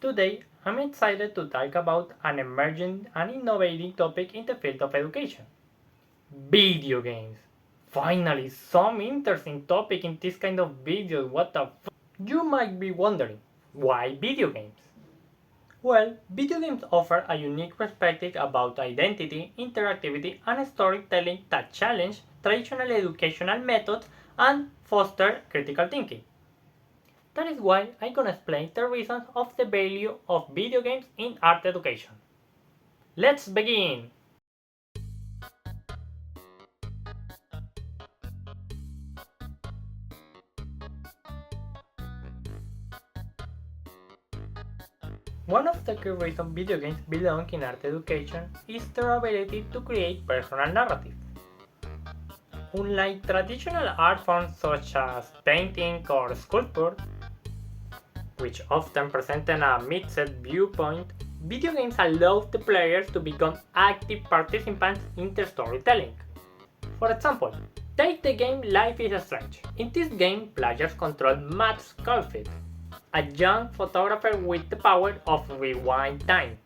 Today, I'm excited to talk about an emerging and innovative topic in the field of education: video games. Finally, some interesting topic in this kind of videos. What the You might be wondering, why video games? Well, video games offer a unique perspective about identity, interactivity, and storytelling that challenge traditional educational methods and foster critical thinking. That is why I'm gonna explain the reasons of the value of video games in art education. Let's begin! One of the key reasons video games belong in art education is their ability to create personal narratives. Unlike traditional art forms such as painting or sculpture, which often present a mixed viewpoint, video games allow the players to become active participants in the storytelling. For example, take the game Life is Strange. In this game, players control Matt Sculfield, a young photographer with the power of rewind time.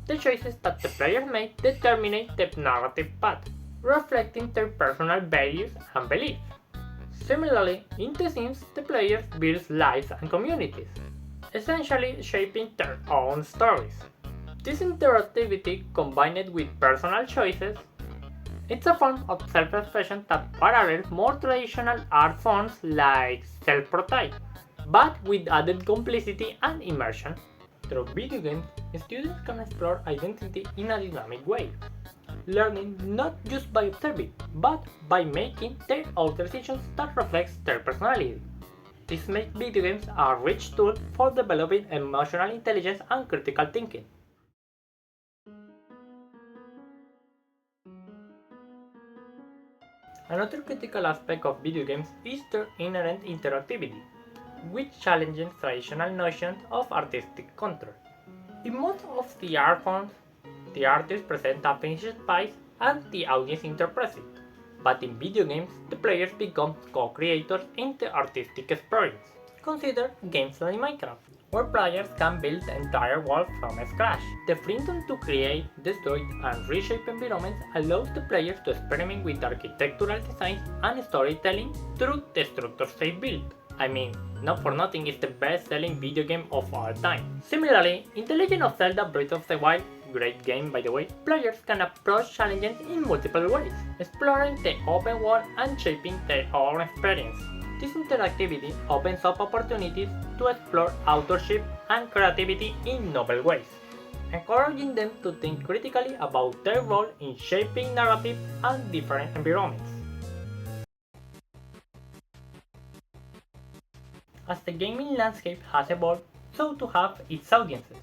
The choices that the players make determine the narrative path, reflecting their personal values and beliefs. Similarly, in The Sims, the players build lives and communities, essentially shaping their own stories. This interactivity, combined with personal choices, it's a form of self-expression that parallels more traditional art forms like self-portrait, but with added complexity and immersion. Through video games, students can explore identity in a dynamic way, learning not just by observing, but by making their own decisions that reflects their personality. This makes video games a rich tool for developing emotional intelligence and critical thinking. Another critical aspect of video games is their inherent interactivity, which challenges traditional notions of artistic control. In most of the art forms, the artist presents a finished piece and the audience interprets it. But in video games, the players become co-creators in the artistic experience. Consider games like Minecraft, where players can build entire worlds from scratch. The freedom to create, destroy, and reshape environments allows the players to experiment with architectural designs and storytelling through the structures they build. I mean, not for nothing is the best-selling video game of all time. Similarly, in The Legend of Zelda Breath of the Wild, great game by the way, players can approach challenges in multiple ways, exploring the open world and shaping their own experience. This interactivity opens up opportunities to explore authorship and creativity in novel ways, encouraging them to think critically about their role in shaping narrative and different environments. As the gaming landscape has evolved, so too have its audiences.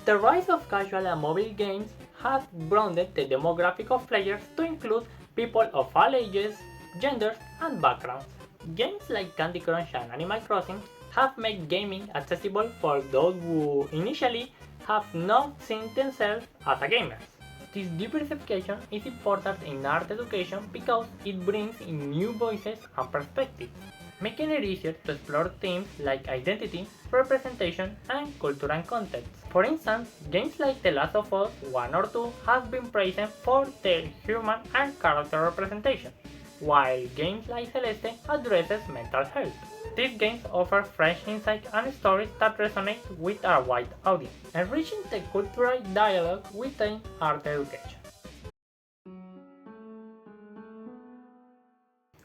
The rise of casual and mobile games has broadened the demographic of players to include people of all ages, genders, and backgrounds. Games like Candy Crush and Animal Crossing have made gaming accessible for those who initially have not seen themselves as a gamers. This diversification is important in art education because it brings in new voices and perspectives, making it easier to explore themes like identity, representation, and culture and context. For instance, games like The Last of Us 1 or 2 have been praised for their human and character representation, while games like Celeste addresses mental health. These games offer fresh insights and stories that resonate with a wide audience, enriching the cultural dialogue within art education.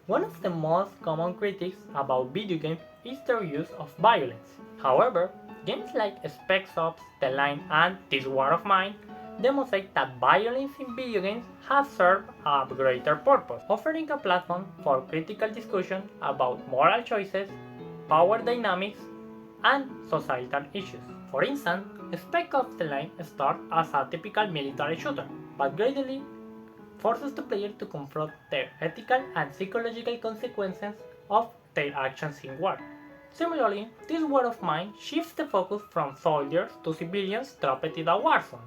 One of the most common critiques about video games is their use of violence. However, games like Spec Ops, The Line, and This War of Mine demonstrate that violence in video games has served a greater purpose, offering a platform for critical discussion about moral choices, power dynamics, and societal issues. For instance, Spec Ops: The Line starts as a typical military shooter, but gradually forces the player to confront the ethical and psychological consequences of their actions in war. Similarly, This War of Mine shifts the focus from soldiers to civilians trapped in a war zone,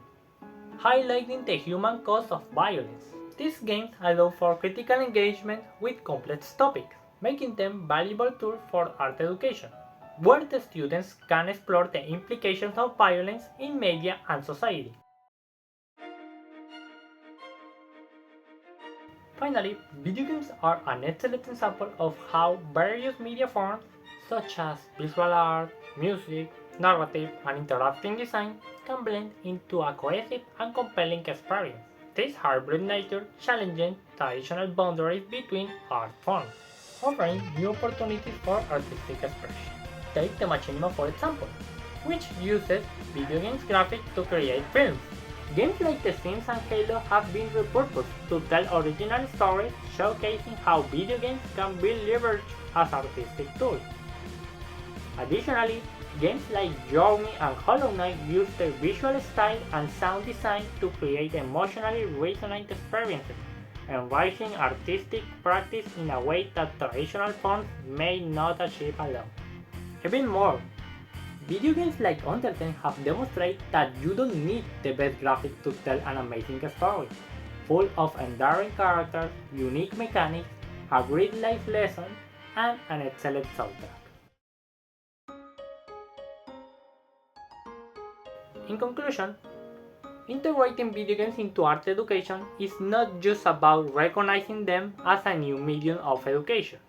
highlighting the human cost of violence. These games allow for critical engagement with complex topics, making them valuable tools for art education. where the students can explore the implications of violence in media and society. Finally, video games are an excellent example of how various media forms, such as visual art, music, narrative, and interactive design, can blend into a cohesive and compelling experience. This hybrid nature challenges traditional boundaries between art forms, offering new opportunities for artistic expression. Take the machinima for example, which uses video games graphics to create films. Games like The Sims and Halo have been repurposed to tell original stories showcasing how video games can be leveraged as artistic tools. Additionally, games like Journey and Hollow Knight use their visual style and sound design to create emotionally resonant experiences, enriching artistic practice in a way that traditional forms may not achieve alone. Even more, video games like Undertale have demonstrated that you don't need the best graphics to tell an amazing story, full of enduring characters, unique mechanics, a great life lesson, and an excellent soundtrack. In conclusion, integrating video games into art education is not just about recognizing them as a new medium of education,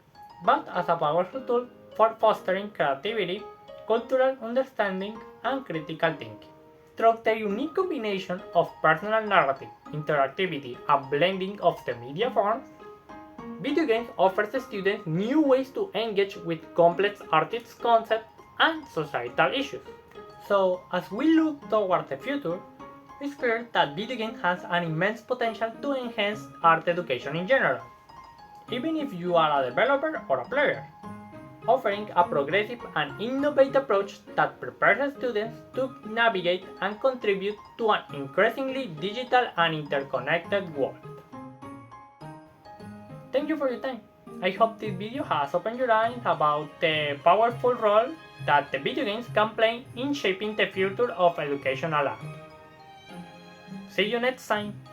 but as a powerful tool for fostering creativity, cultural understanding, and critical thinking. Through the unique combination of personal narrative, interactivity, and blending of the media forms, video games offers students new ways to engage with complex artistic concepts and societal issues. So, as we look toward the future, it's clear that video games has an immense potential to enhance art education in general, even if you are a developer or a player, offering a progressive and innovative approach that prepares students to navigate and contribute to an increasingly digital and interconnected world. Thank you for your time. I hope this video has opened your eyes about the powerful role that the video games can play in shaping the future of educational art. See you next time!